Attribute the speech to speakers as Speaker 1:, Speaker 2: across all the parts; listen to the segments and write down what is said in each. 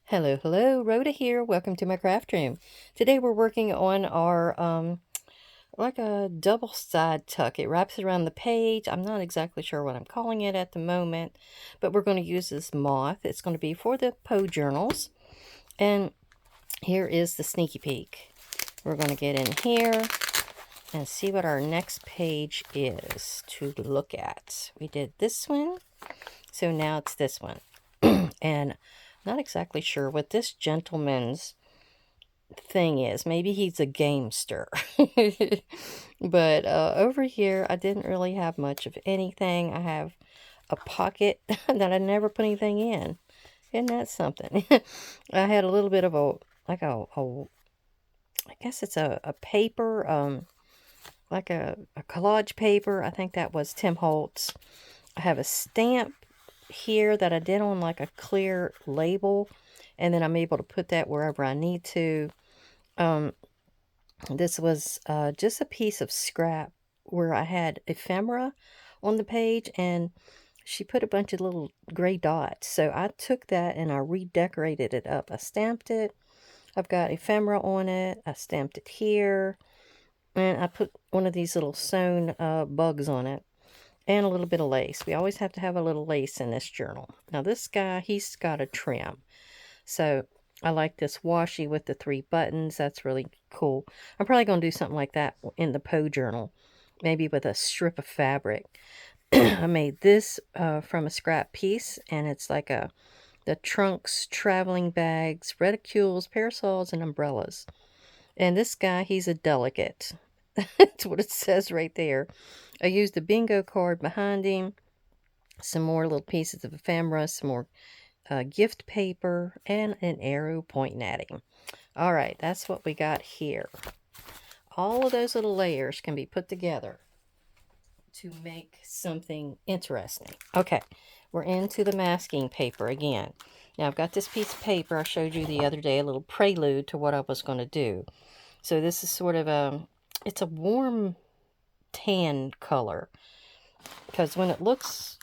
Speaker 1: Hello, hello, Rhoda here. Welcome to my craft room. Today we're working on our, like a double side tuck. It wraps around the page. I'm not exactly sure what I'm calling it at the moment, but we're going to use this moth. It's going to be for the Poe Journals. And here is the sneaky peek. We're going to get in here and see what our next page is to look at. We did this one, so now it's this one. And not exactly sure what this gentleman's thing is. Maybe he's a gamester. But over here, I didn't really have much of anything. I have a pocket that I never put anything in. Isn't that something? I had a little bit of I guess it's a paper, like a collage paper. I think that was Tim Holtz. I have a stamp here that I did on like a clear label, and then I'm able to put that wherever I need to. This was just a piece of scrap where I had ephemera on the page, and she put a bunch of little gray dots. So I took that and I redecorated it up. I stamped it. I've got ephemera on it. I stamped it here. And I put one of these little sewn bugs on it. And a little bit of lace. We always have to have a little lace in this journal. Now this guy, he's got a trim. So I like this washi with the 3 buttons. That's really cool. I'm probably going to do something like that in the Poe journal. Maybe with a strip of fabric. I made this from a scrap piece. And it's like the trunks, traveling bags, reticules, parasols, and umbrellas. And this guy, he's a delegate. That's what it says right there. I used a bingo card behind him, some more little pieces of ephemera, some more gift paper, and an arrow pointing at him. All right, that's what we got here. All of those little layers can be put together to make something interesting. Okay, we're into the masking paper again. Now, I've got this piece of paper I showed you the other day, a little prelude to what I was going to do. So this is sort of it's a warm tan color, because when it looks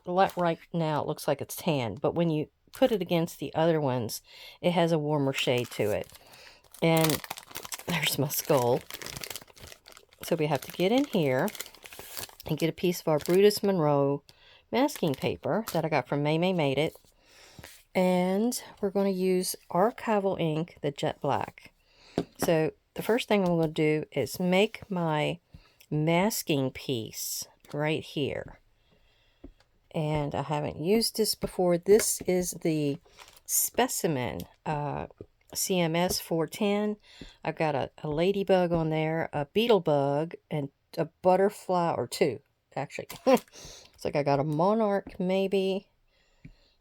Speaker 1: like right now it looks like it's tan, but when you put it against the other ones it has a warmer shade to it. And there's my skull. So we have to get in here and get a piece of our Brutus Monroe masking paper that I got from May Made It, and we're going to use archival ink, the jet black. So the first thing I'm going to do is make my masking piece right here. And I haven't used this before. This is the Specimen CMS 410. I've got a ladybug on there, a beetle bug, and a butterfly, or 2 actually. It's like I got a monarch maybe.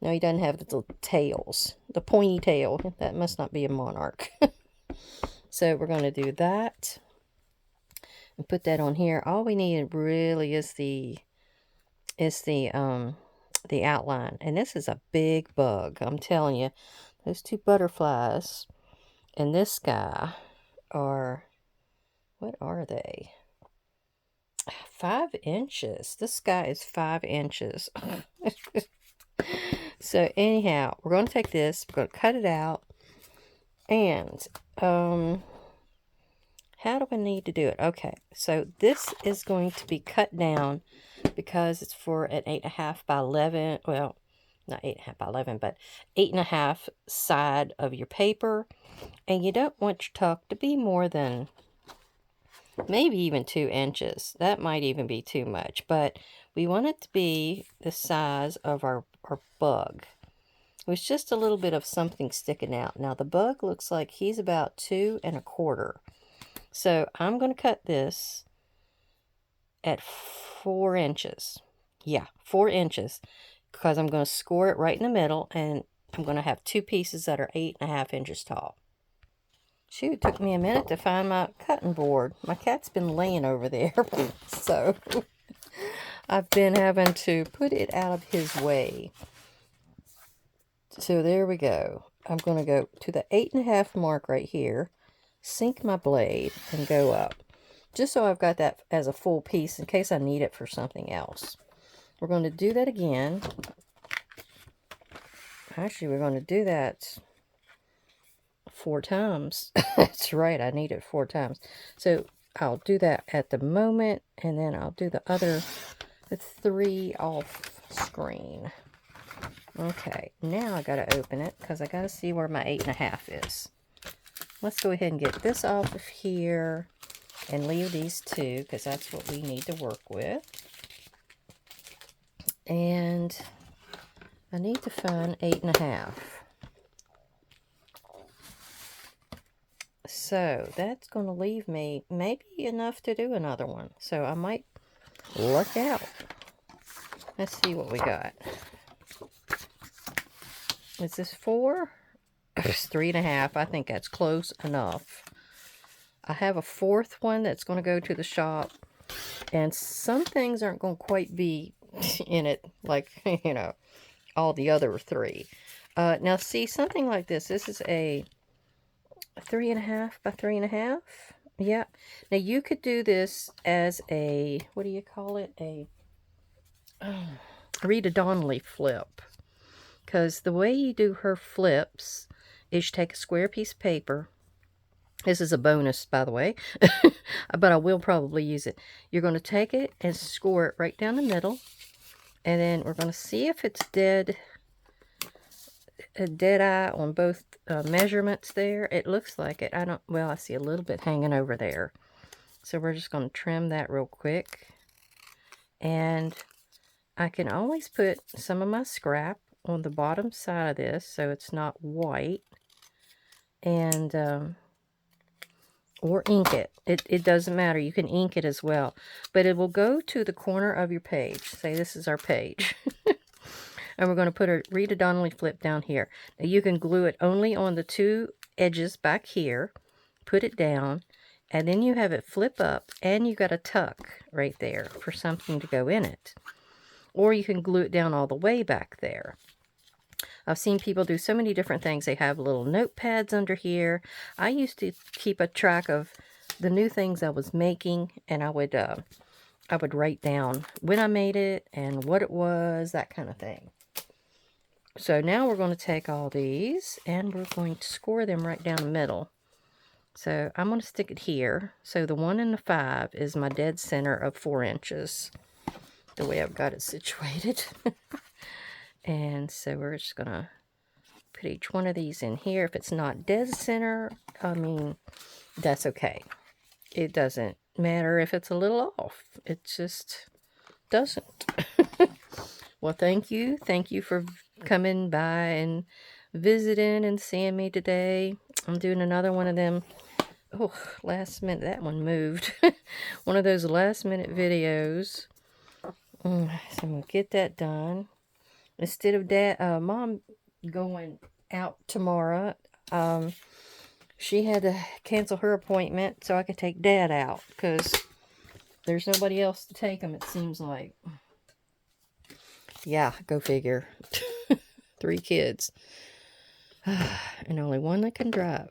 Speaker 1: No, he doesn't have the little tails, the pointy tail. That must not be a monarch. So we're going to do that and put that on here. All we need really is the outline. And this is a big bug. I'm telling you, those 2 butterflies and this guy are, what are they? 5 inches. This guy is 5 inches. So anyhow, we're going to take this, we're going to cut it out, and how do I need to do it? Okay, so this is going to be cut down because it's for an 8.5 by 11, well, not 8.5 by 11, but 8.5 side of your paper. And you don't want your tuck to be more than maybe even 2 inches. That might even be too much, but we want it to be the size of our bug. With just a little bit of something sticking out. Now the bug looks like he's about 2 1/4. So I'm going to cut this at 4 inches. Yeah, 4 inches. Because I'm going to score it right in the middle. And I'm going to have 2 pieces that are 8.5 inches tall. Shoot, it took me a minute to find my cutting board. My cat's been laying over there. So I've been having to put it out of his way. So there we go. I'm going to go to the 8.5 mark right here. Sink my blade and go up. Just so I've got that as a full piece in case I need it for something else. We're going to do that again. Actually, we're going to do that 4 times. That's right, I need it 4 times. So I'll do that at the moment, and then I'll do the other 3 off screen. Okay, now I gotta open it because I gotta see where my 8.5 is. Let's go ahead and get this off of here and leave these 2 because that's what we need to work with. And I need to find 8.5. So that's going to leave me maybe enough to do another one. So I might look out. Let's see what we got. Is this 4? It's 3.5. I think that's close enough. I have a 4th one that's going to go to the shop. And some things aren't going to quite be in it like, you know, all the other 3. Now see, something like this. This is a 3.5 by 3.5. Yeah. Now you could do this as a, what do you call it? A Rita Donnelly flip. Because the way you do her flips is you take a square piece of paper. This is a bonus, by the way, but I will probably use it. You're going to take it and score it right down the middle. And then we're going to see if it's dead eye on both measurements there. It looks like it. I see a little bit hanging over there. So we're just going to trim that real quick. And I can always put some of my scrap on the bottom side of this so it's not white. And, or ink it. It doesn't matter. You can ink it as well. But it will go to the corner of your page. Say this is our page. And we're going to put a Rita Donnelly flip down here. Now you can glue it only on the 2 edges back here. Put it down. And then you have it flip up. And you got a tuck right there for something to go in it. Or you can glue it down all the way back there. I've seen people do so many different things. They have little notepads under here. I used to keep a track of the new things I was making, and I would write down when I made it and what it was, that kind of thing. So now we're going to take all these and we're going to score them right down the middle. So I'm going to stick it here. So the 1 and the 5 is my dead center of 4 inches. The way I've got it situated. And so we're just going to put each one of these in here. If it's not dead center, I mean, that's okay. It doesn't matter if it's a little off. It just doesn't. Well, thank you. Thank you for coming by and visiting and seeing me today. I'm doing another one of them. Oh, last minute. That one moved. One of those last minute videos. So I'm going to get that done. Instead of Mom going out tomorrow, she had to cancel her appointment so I could take Dad out because there's nobody else to take him, it seems like. Yeah, go figure. 3 kids. And only one that can drive.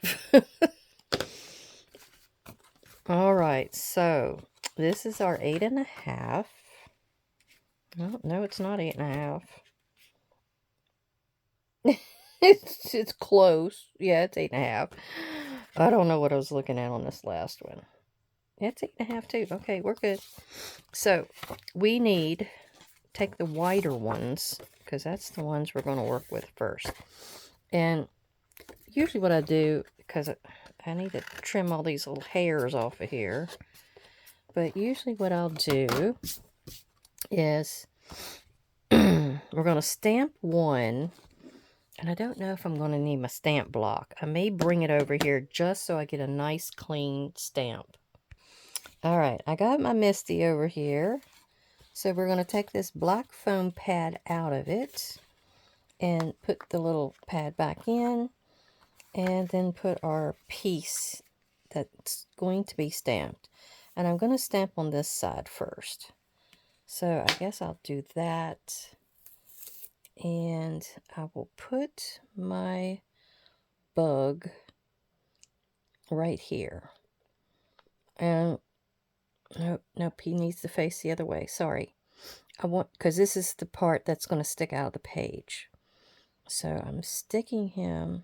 Speaker 1: Alright, so this is our 8.5. No, it's not 8.5. It's close. Yeah, it's 8.5. I don't know what I was looking at on this last one. Yeah, it's 8.5 too. Okay, we're good. So we need, take the wider ones because that's the ones we're going to work with first. And usually what I do, because I need to trim all these little hairs off of here. But usually what I'll do is we're going to stamp one. And I don't know if I'm going to need my stamp block. I may bring it over here just so I get a nice clean stamp. Alright, I got my Misty over here. So we're going to take this black foam pad out of it. And put the little pad back in. And then put our piece that's going to be stamped. And I'm going to stamp on this side first. So I guess I'll do that. And I will put my bug right here. And nope, he needs to face the other way. Sorry. Because this is the part that's going to stick out of the page. So I'm sticking him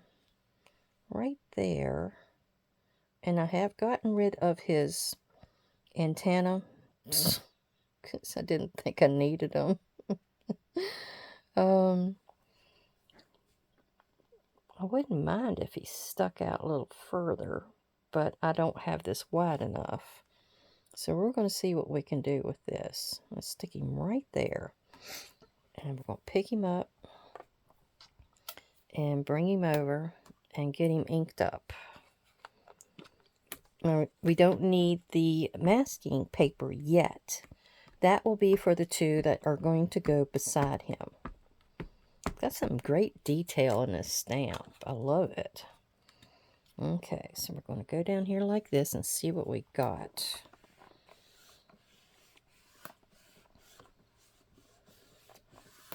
Speaker 1: right there. And I have gotten rid of his antenna because I didn't think I needed them. I wouldn't mind if he stuck out a little further, but I don't have this wide enough. So we're going to see what we can do with this. Let's stick him right there. And we're going to pick him up and bring him over and get him inked up. Now, we don't need the masking paper yet. That will be for the two that are going to go beside him. Got some great detail in this stamp. I love it. Okay, so we're going to go down here like this and see what we got.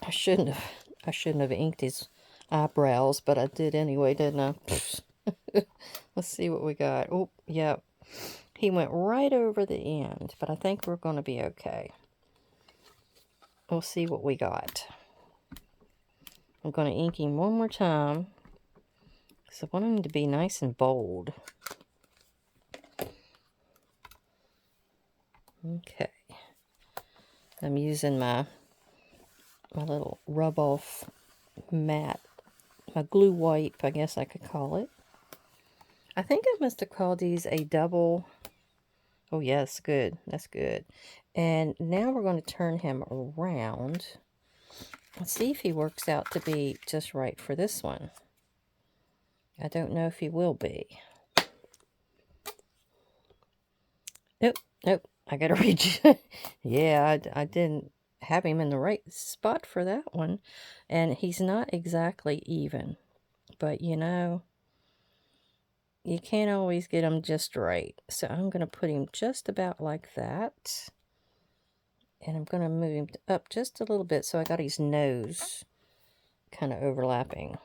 Speaker 1: I shouldn't have inked his eyebrows, but I did anyway, didn't I? Let's see what we got. Oh, yep. He went right over the end, but I think we're going to be okay. We'll see what we got. I'm going to ink him one more time, because I want him to be nice and bold. Okay. I'm using my little rub-off mat, my glue wipe, I guess I could call it. I think I must have called these a double. Oh, yes, good. That's good. And now we're going to turn him around. Let's see if he works out to be just right for this one. I don't know if he will be. Nope, nope. I got to reach. Yeah, I didn't have him in the right spot for that one. And he's not exactly even. But, you know, you can't always get him just right. So I'm going to put him just about like that. And I'm going to move him up just a little bit so I got his nose kind of overlapping.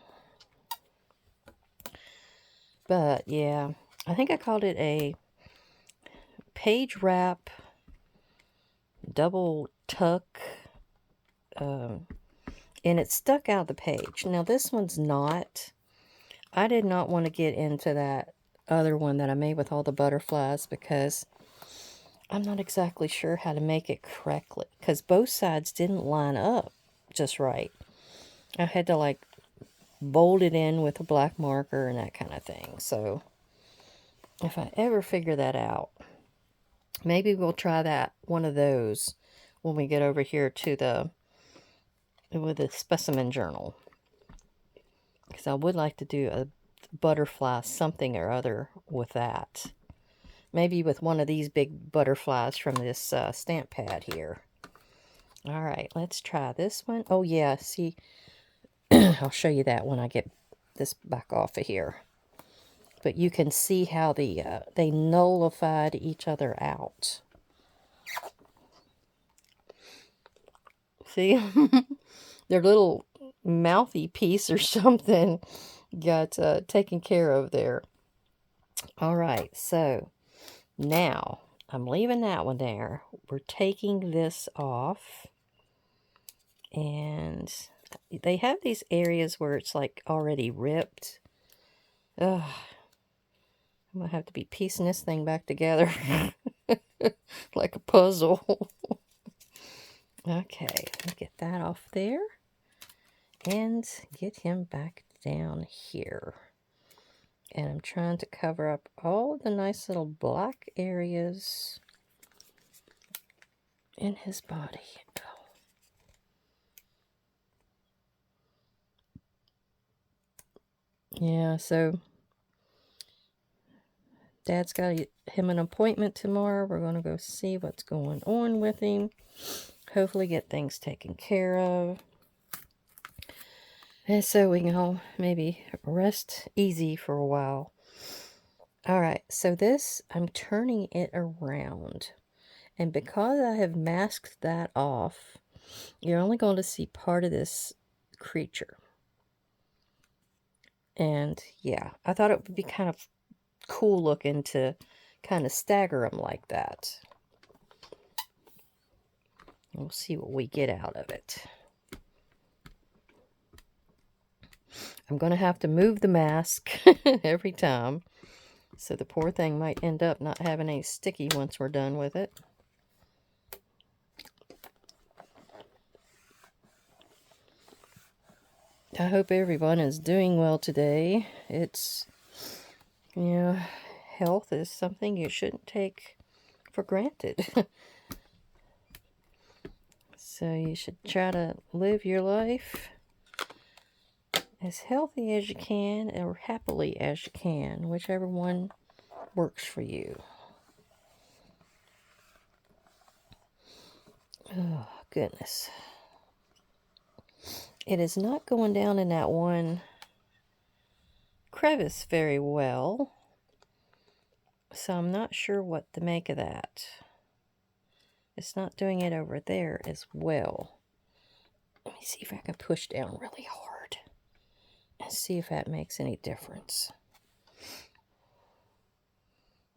Speaker 1: But, yeah, I think I called it a page wrap double tuck. And it stuck out the page. Now, this one's not. I did not want to get into that other one that I made with all the butterflies because I'm not exactly sure how to make it correctly because both sides didn't line up just right. I had to like bold it in with a black marker and that kind of thing. So if I ever figure that out, maybe we'll try that one of those when we get over here to with the specimen journal, because I would like to do a butterfly something or other with that. Maybe with one of these big butterflies from this stamp pad here. All right, let's try this one. Oh, yeah, see, I'll show you that when I get this back off of here. But you can see how they nullified each other out. See? Their little mouthy piece or something got taken care of there. All right, so now I'm leaving that one there. We're taking this off. And they have these areas where it's like already ripped. Ugh. I'm going to have to be piecing this thing back together like a puzzle. Okay, let me get that off there. And get him back down here. And I'm trying to cover up all the nice little black areas in his body. Yeah, so Dad's got him an appointment tomorrow. We're going to go see what's going on with him. Hopefully get things taken care of. And so we can all maybe rest easy for a while. All right, so this, I'm turning it around. And because I have masked that off, you're only going to see part of this creature. And yeah, I thought it would be kind of cool looking to kind of stagger them like that. We'll see what we get out of it. I'm going to have to move the mask every time. So the poor thing might end up not having any sticky once we're done with it. I hope everyone is doing well today. It's, health is something you shouldn't take for granted. So you should try to live your life as healthy as you can or happily as you can, whichever one works for you. Oh, goodness. It is not going down in that one crevice very well, so I'm not sure what to make of that. It's not doing it over there as well. Let me see if I can push down really hard and see if that makes any difference.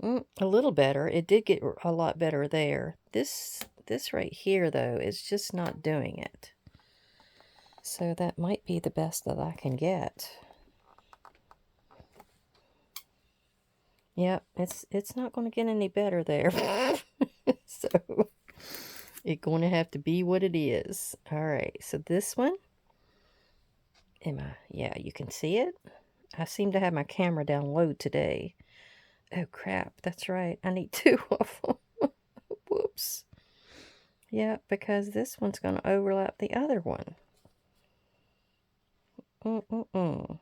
Speaker 1: A little better. It did get a lot better there. This right here, though, is just not doing it. So that might be the best that I can get. Yep, it's not going to get any better there. So it's going to have to be what it is. All right, so this one, yeah, you can see it. I seem to have my camera down low today. Oh crap, that's right. I need 2 of them. Whoops. Yeah, because this one's going to overlap the other one. All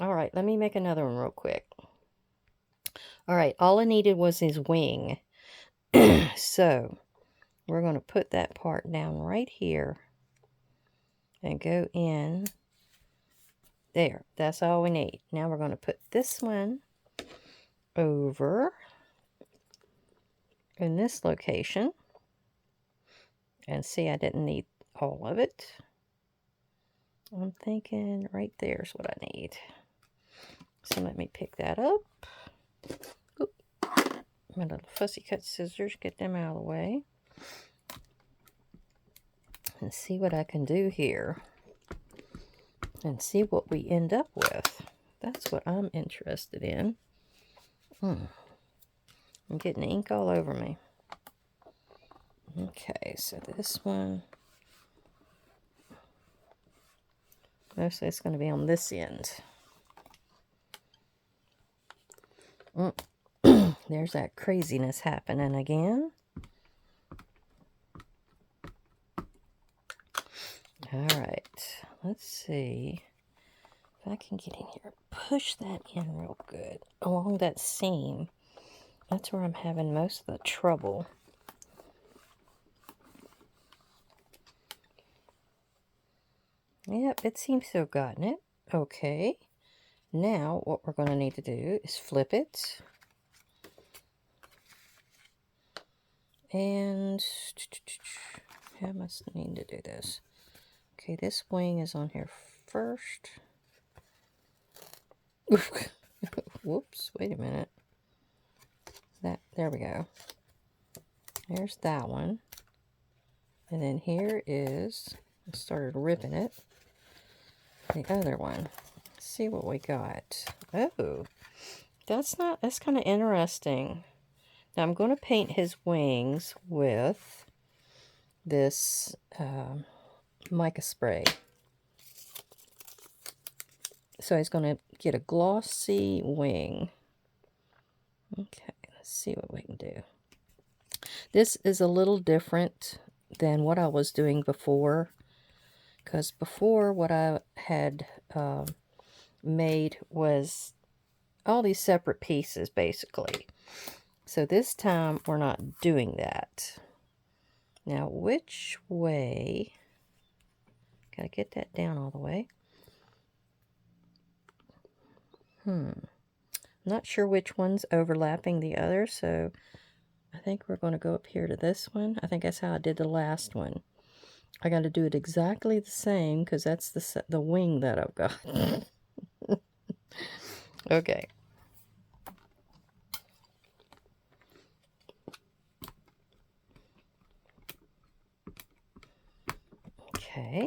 Speaker 1: right, let me make another one real quick. All right, all I needed was his wing. So we're going to put that part down right here and go in there. That's all we need. Now we're going to put this one over in this location. And see, I didn't need all of it. I'm thinking right there's what I need. So let me pick that up. Oop. My little fussy cut scissors, get them out of the way. And see what I can do here. And see what we end up with. That's what I'm interested in. I'm getting ink all over me. Okay, so this one, mostly it's going to be on this end. There's that craziness happening again. All right, let's see if I can get in here. Push that in real good along that seam. That's where I'm having most of the trouble. Yep, it seems to have gotten it. Okay, now what we're going to need to do is flip it. And how am I need to do this? Okay, this wing is on here first. Whoops, wait a minute. There we go. There's that one. And then here is, I started ripping it, the other one. Let's see what we got. Oh, that's kind of interesting. Now I'm going to paint his wings with this mica spray. So he's going to get a glossy wing. Okay, let's see what we can do. This is a little different than what I was doing before. Because before, what I had made was all these separate pieces, basically. So this time, we're not doing that. Now, which way? Gotta get that down all the way. Not sure which one's overlapping the other, so I think we're going to go up here to this one. I think that's how I did the last one. I got to do it exactly the same because that's the wing that I've got. Okay. Okay.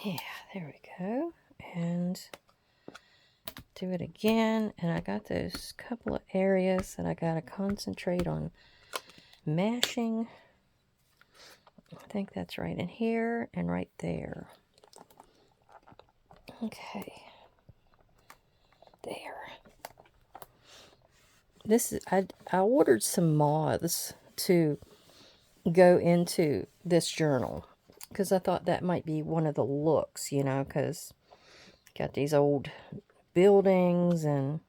Speaker 1: Yeah, there we go. And do it again. And I got those couple of areas that I got to concentrate on mashing. I think that's right in here and right there. Okay. There. This is I ordered some moths to go into this journal because I thought that might be one of the looks, you know, because got these old buildings and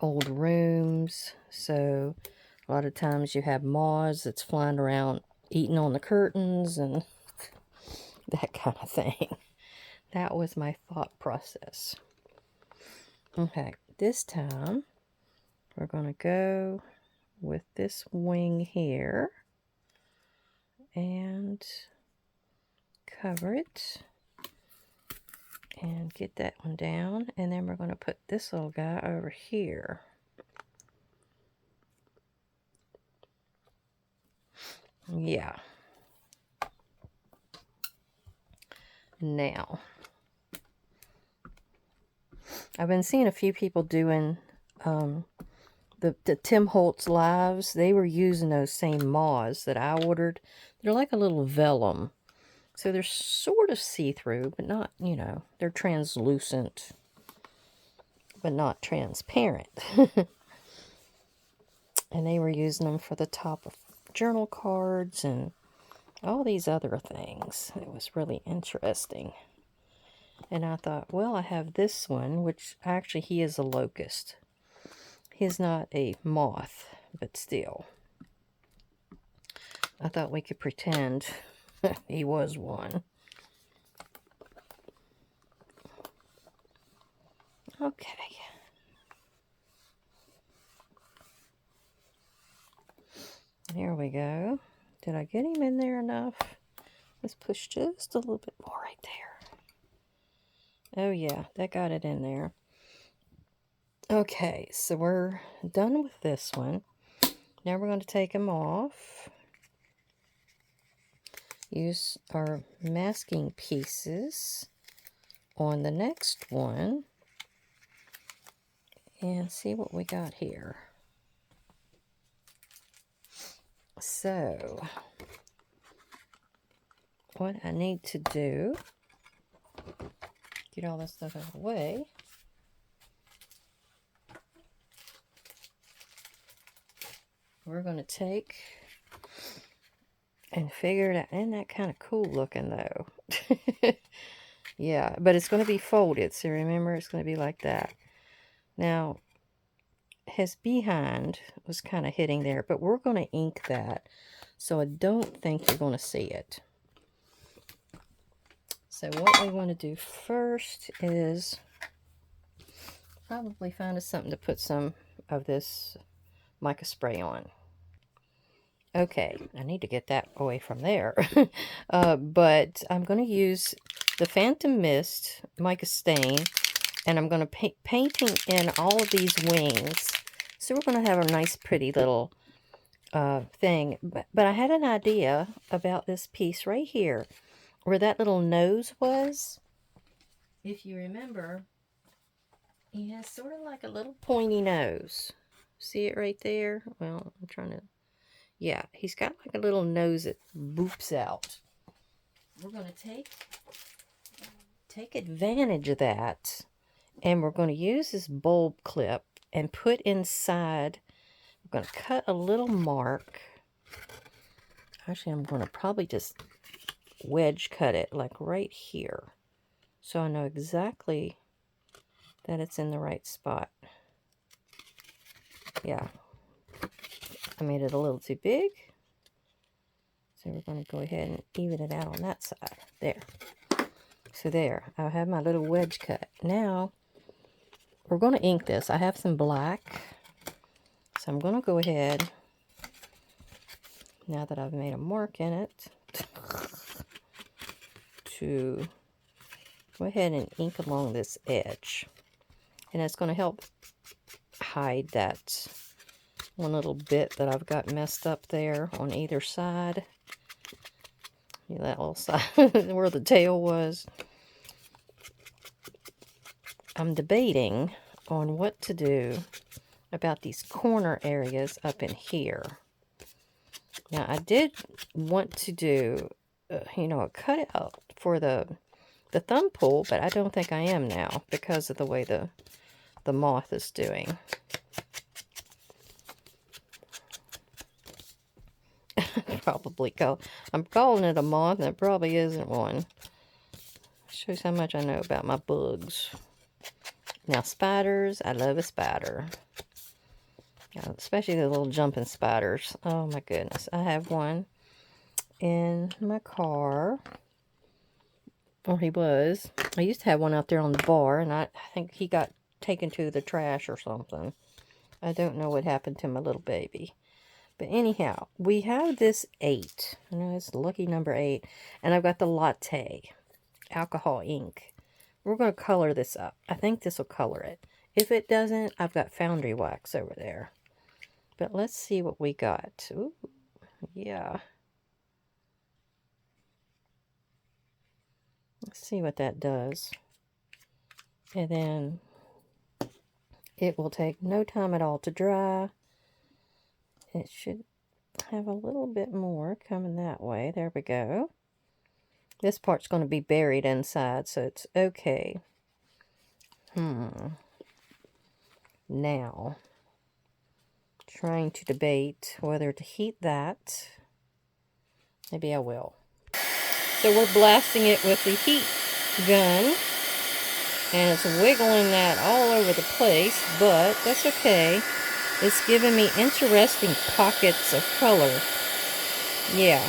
Speaker 1: old rooms, so a lot of times you have moths that's flying around eating on the curtains and that kind of thing. That was my thought process. Okay, this time we're going to go with this wing here and cover it and get that one down, and then we're going to put this little guy over here. Yeah. Now, I've been seeing a few people doing the Tim Holtz lives. They were using those same moths that I ordered. They're like a little vellum. So they're sort of see-through, but not, you know, they're translucent, but not transparent. And they were using them for the top of journal cards and all these other things. It was really interesting. And I thought, well, I have this one, which actually he is a locust. He's not a moth, but still. I thought we could pretend he was one. Okay. There we go. Did I get him in there enough? Let's push just a little bit more right there. Oh yeah, that got it in there. Okay, so we're done with this one. Now we're going to take them off. Use our masking pieces on the next one. And see what we got here. So, what I need to do, get all this stuff out of the way. We're going to take and figure it out. Isn't that kind of cool looking though? Yeah, but it's going to be folded. So remember, it's going to be like that. Now, his behind was kind of hitting there, but we're going to ink that. So I don't think you're going to see it. So what we want to do first is probably find us something to put some of this mica spray on. Okay, I need to get that away from there. But I'm going to use the Phantom Mist mica stain, and I'm going to painting in all of these wings. So we're going to have a nice pretty little thing. But I had an idea about this piece right here, where that little nose was. If you remember, he has sort of like a little pointy nose. See it right there? Well, I'm trying to... Yeah, he's got like a little nose that boops out. We're going to take advantage of that. And we're going to use this bulb clip and put inside. We're going to cut a little mark. Actually, I'm going to probably just wedge cut it like right here. So I know exactly that it's in the right spot. Yeah. I made it a little too big. So we're going to go ahead and even it out on that side. There. So there. I have my little wedge cut. Now, we're going to ink this. I have some black. So I'm going to go ahead, now that I've made a mark in it, to go ahead and ink along this edge. And it's going to help hide that one little bit that I've got messed up there on either side. Yeah, that little side where the tail was. I'm debating on what to do about these corner areas up in here. Now, I did want to do, a cutout for the thumb pull, but I don't think I am now because of the way the moth is doing. Probably I'm calling it a moth, and it probably isn't one. Shows how much I know about my bugs. Now, spiders, I love a spider. Especially the little jumping spiders. Oh my goodness. I have one in my car. Or he was. I used to have one out there on the bar, and I think he got taken to the trash or something. I don't know what happened to my little baby. But anyhow, we have this 8. I know it's lucky number 8. And I've got the latte alcohol ink. We're going to color this up. I think this will color it. If it doesn't, I've got foundry wax over there. But let's see what we got. Ooh, yeah. Let's see what that does. And then it will take no time at all to dry. It should have a little bit more coming that way. There we go. This part's going to be buried inside, so it's okay. Now, trying to debate whether to heat that. Maybe I will. So we're blasting it with the heat gun. And it's wiggling that all over the place, but that's okay. It's giving me interesting pockets of color. Yeah.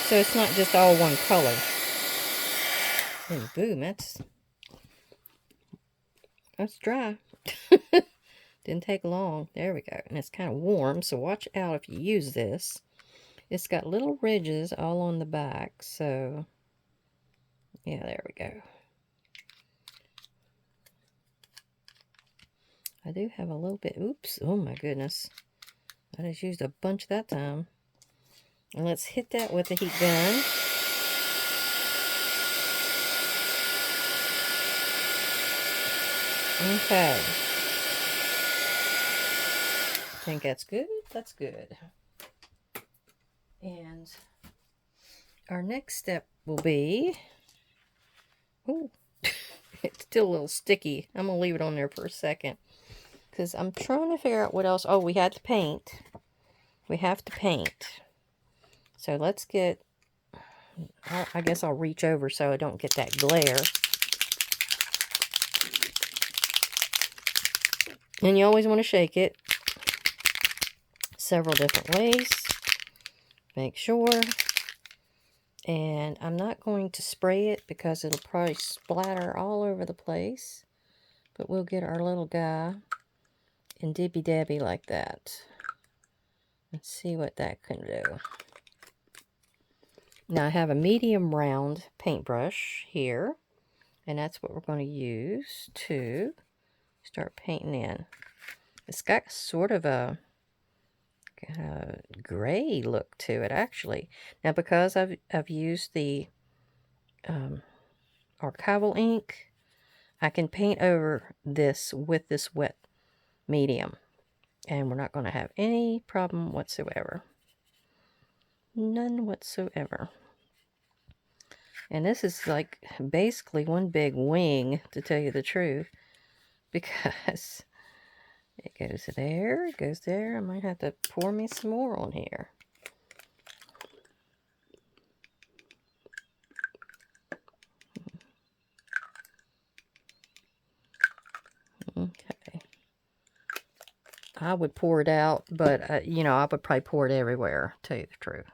Speaker 1: So it's not just all one color. And boom, that's dry. Didn't take long. There we go. And it's kind of warm, so watch out if you use this. It's got little ridges all on the back, so yeah, there we go. I do have a little bit, oops, oh my goodness. I just used a bunch that time. And let's hit that with the heat gun. Okay. I think that's good. That's good. And our next step will be, oh, it's still a little sticky. I'm going to leave it on there for a second, because I'm trying to figure out what else. Oh, we had to paint. We have to paint. So let's get, I guess I'll reach over so I don't get that glare. And you always want to shake it several different ways. Make sure. And I'm not going to spray it because it'll probably splatter all over the place. But we'll get our little guy in dibby dabby like that. Let's see what that can do. Now I have a medium round paintbrush here. And that's what we're going to use to start painting in. It's got sort of a gray look to it, actually. Now, because I've used the archival ink, I can paint over this with this wet medium. And we're not going to have any problem whatsoever. None whatsoever. And this is like basically one big wing, to tell you the truth. Because it goes there, it goes there. I might have to pour me some more on here. Okay. I would pour it out, but, I would probably pour it everywhere, to tell you the truth.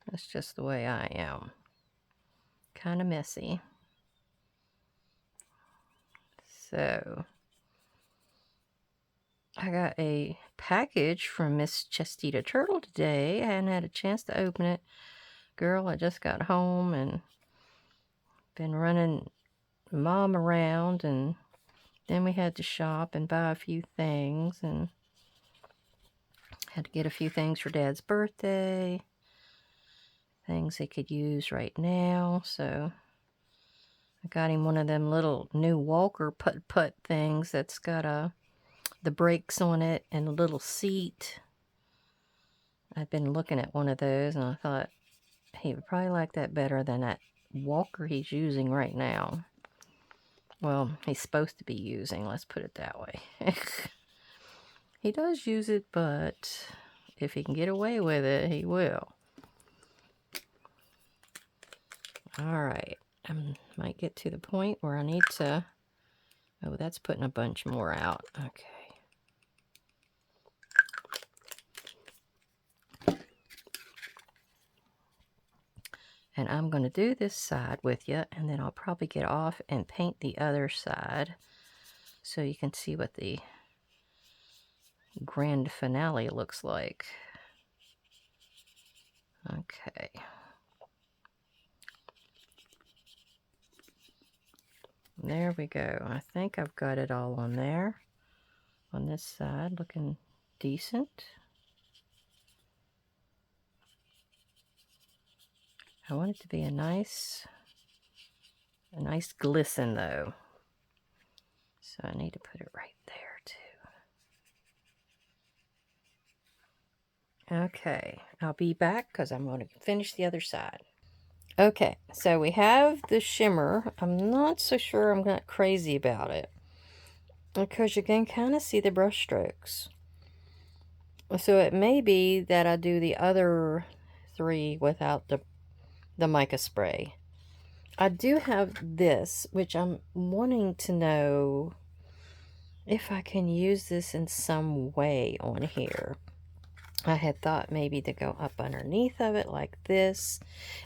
Speaker 1: That's just the way I am. Kind of messy. So, I got a package from Miss Chestita Turtle today. I hadn't had a chance to open it. Girl, I just got home and been running Mom around, and then we had to shop and buy a few things, and had to get a few things for Dad's birthday. things he could use right now. So I got him one of them little new Walker putt-putt things that's got the brakes on it and a little seat. I've been looking at one of those and I thought he would probably like that better than that Walker he's using right now. Well, he's supposed to be using, let's put it that way. He does use it, but if he can get away with it, he will. Alright, I might get to the point where I need to... Oh, that's putting a bunch more out. Okay. And I'm going to do this side with you, and then I'll probably get off and paint the other side so you can see what the grand finale looks like. Okay. There we go. I think I've got it all on there. On this side, looking decent. I want it to be a nice glisten though. So I need to put it right there too. Okay, I'll be back because I'm going to finish the other side. Okay, so we have the shimmer. I'm not so sure I'm not crazy about it, because you can kind of see the brush strokes. So it may be that I do the other 3 without the mica spray. I do have this, which I'm wanting to know if I can use this in some way on here. I had thought maybe to go up underneath of it like this.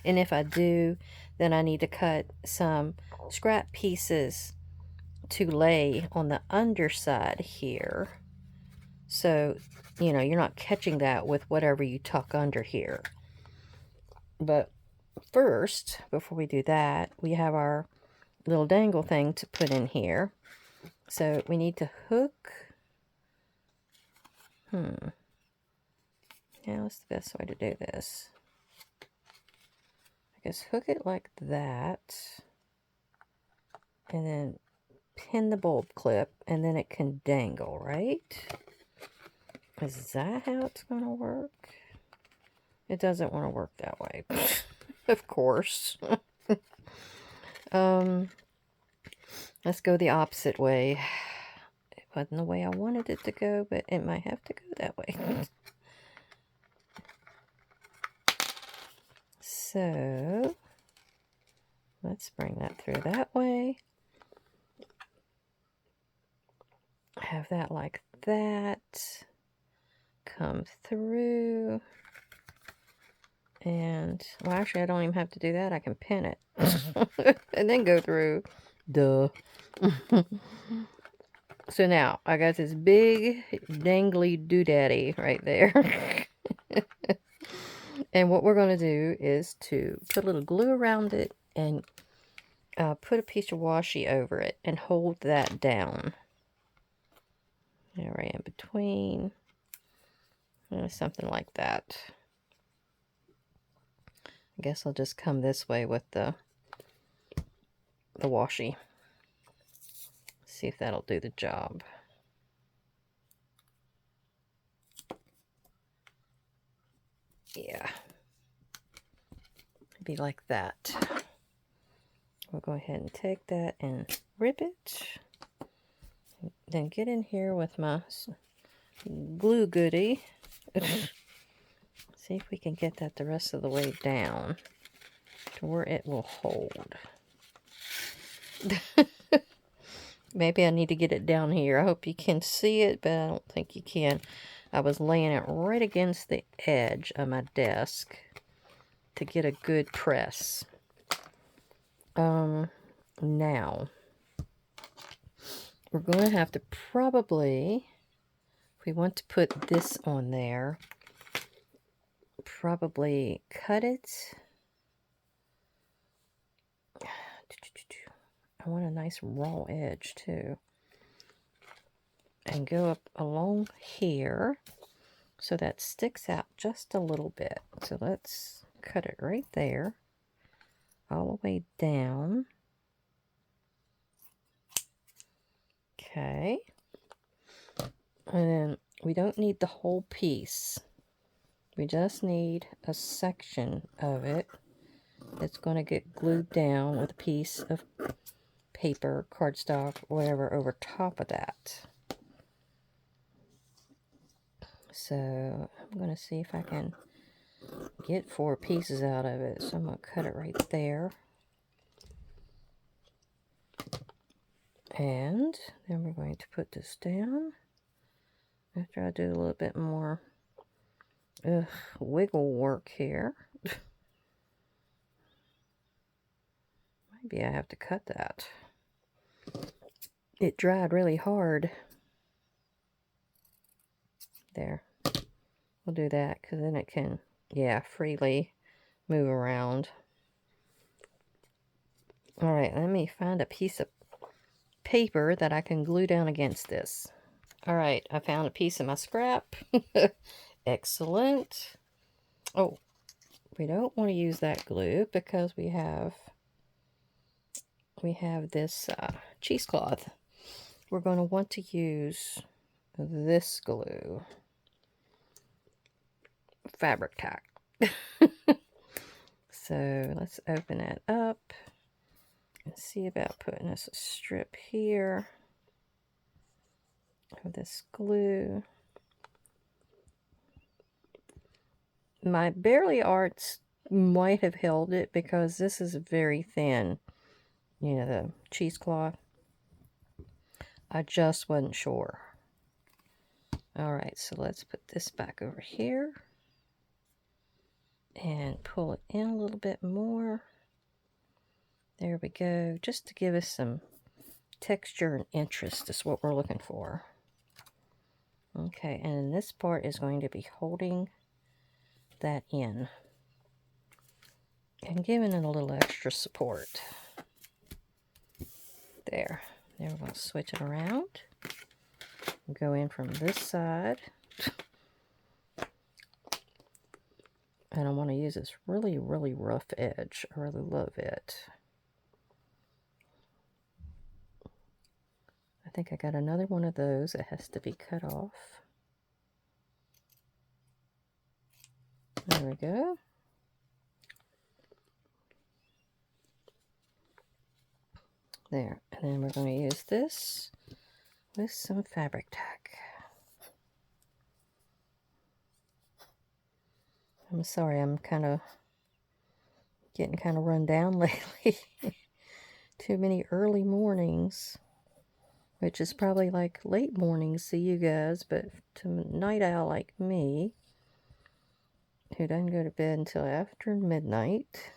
Speaker 1: And if I do, then I need to cut some scrap pieces to lay on the underside here. So, you know, you're not catching that with whatever you tuck under here. But first, before we do that, we have our little dangle thing to put in here. So we need to hook. Now what's the best way to do this? I guess hook it like that. And then pin the bulb clip, and then it can dangle, right? Is that how it's going to work? It doesn't want to work that way. Of course. Let's go the opposite way. It wasn't the way I wanted it to go, but it might have to go that way. So, let's bring that through that way. Have that like that. Come through. And, well, actually, I don't even have to do that. I can pin it. And then go through. Duh. So now, I got this big, dangly doodaddy right there. And what we're going to do is to put a little glue around it and put a piece of washi over it and hold that down. Right in between. Something like that. I guess I'll just come this way with the washi. See if that'll do the job. Yeah. Be like that. We'll go ahead and take that and rip it. Then get in here with my glue goodie. See if we can get that the rest of the way down to where it will hold. Maybe I need to get it down here. I hope you can see it, but I don't think you can. I was laying it right against the edge of my desk to get a good press. Now, we're going to have to probably, if we want to put this on there, probably cut it. I want a nice raw edge too. And go up along here so that sticks out just a little bit. So let's cut it right there, all the way down. Okay. And then we don't need the whole piece. We just need a section of it. It's going to get glued down with a piece of paper, cardstock, whatever, over top of that. So I'm going to see if I can get 4 pieces out of it. So I'm going to cut it right there. And then we're going to put this down. After I do a little bit more wiggle work here. Maybe I have to cut that. It dried really hard. There. We'll do that because then it can, freely move around. Alright, let me find a piece of paper that I can glue down against this. Alright, I found a piece of my scrap. Excellent. Oh, we don't want to use that glue because we have this cheesecloth. We're going to want to use this glue. Fabric tack. So let's open it up and see about putting us a strip here of this glue. My Barely Arts might have held it because this is very thin. You know, the cheesecloth. I just wasn't sure. Alright, so let's put this back over here. And pull it in a little bit more. There we go. Just to give us some texture and interest is what we're looking for. Okay, and this part is going to be holding that in. And giving it a little extra support. There. Then we're going to switch it around. Go in from this side. And I want to use this really, really rough edge. I really love it. I think I got another one of those that has to be cut off. There we go. There. And then we're going to use this with some fabric tack. I'm sorry, I'm getting kind of run down lately. Too many early mornings, which is probably like late mornings to you guys, but to a night owl like me, who doesn't go to bed until after midnight,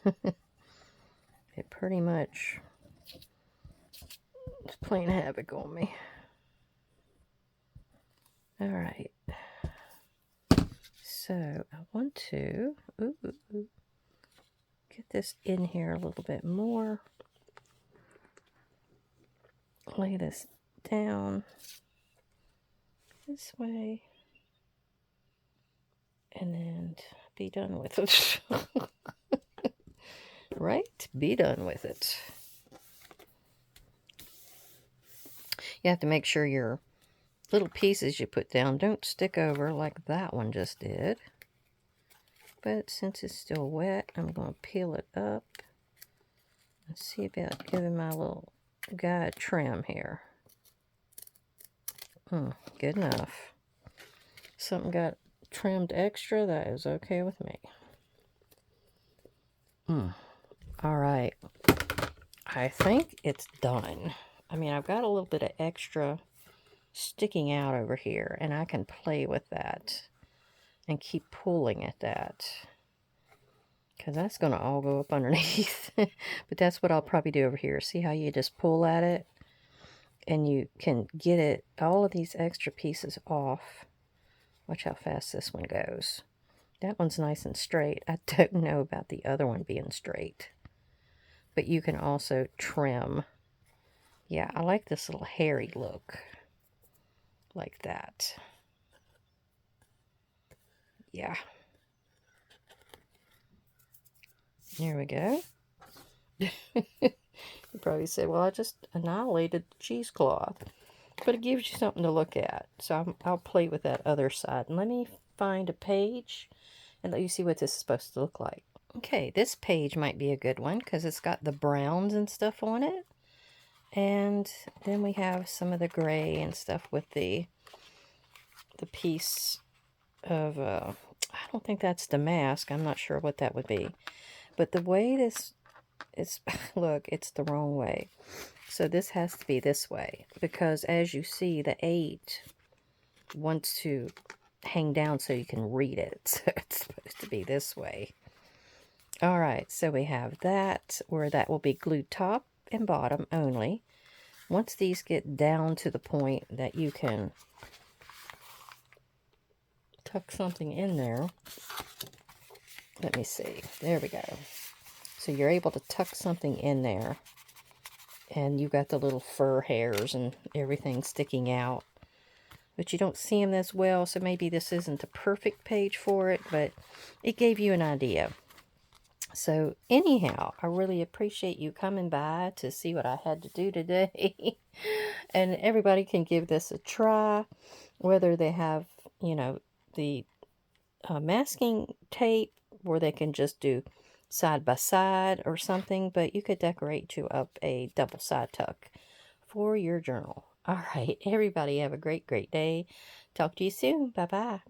Speaker 1: it pretty much is playing havoc on me. Alright. So I want to get this in here a little bit more. Lay this down this way. And then be done with it. Right? Be done with it. You have to make sure your little pieces you put down don't stick over like that one just did. But since it's still wet, I'm going to peel it up and see about giving my little guy a trim here. Good enough. Something got trimmed extra, that is okay with me. Alright. I think it's done. I mean, I've got a little bit of extra sticking out over here, and I can play with that and keep pulling at that, because that's going to all go up underneath. But that's what I'll probably do over here. See how you just pull at it and you can get all of these extra pieces off. Watch how fast this one goes. That one's nice and straight. I don't know about the other one being straight, but you can also trim. Yeah, I like this little hairy look like that. Yeah. There we go. You probably say, well, I just annihilated the cheesecloth. But it gives you something to look at. So I'll play with that other side. And let me find a page and let you see what this is supposed to look like. Okay, this page might be a good one because it's got the browns and stuff on it. And then we have some of the gray and stuff with the piece of, I don't think that's the mask. I'm not sure what that would be. But the way this is, look, it's the wrong way. So this has to be this way because as you see, the 8 wants to hang down so you can read it. So it's supposed to be this way. All right, so we have that where that will be glued top and bottom only. Once these get down to the point that you can tuck something in there, let me see, there we go. So you're able to tuck something in there and you got the little fur hairs and everything sticking out. But you don't see them as well, so maybe this isn't the perfect page for it, but it gave you an idea. So anyhow, I really appreciate you coming by to see what I had to do today. And everybody can give this a try, whether they have, you know, the masking tape, where they can just do side by side or something, but you could decorate you up a double side tuck for your journal. All right, everybody have a great, great day. Talk to you soon. Bye-bye.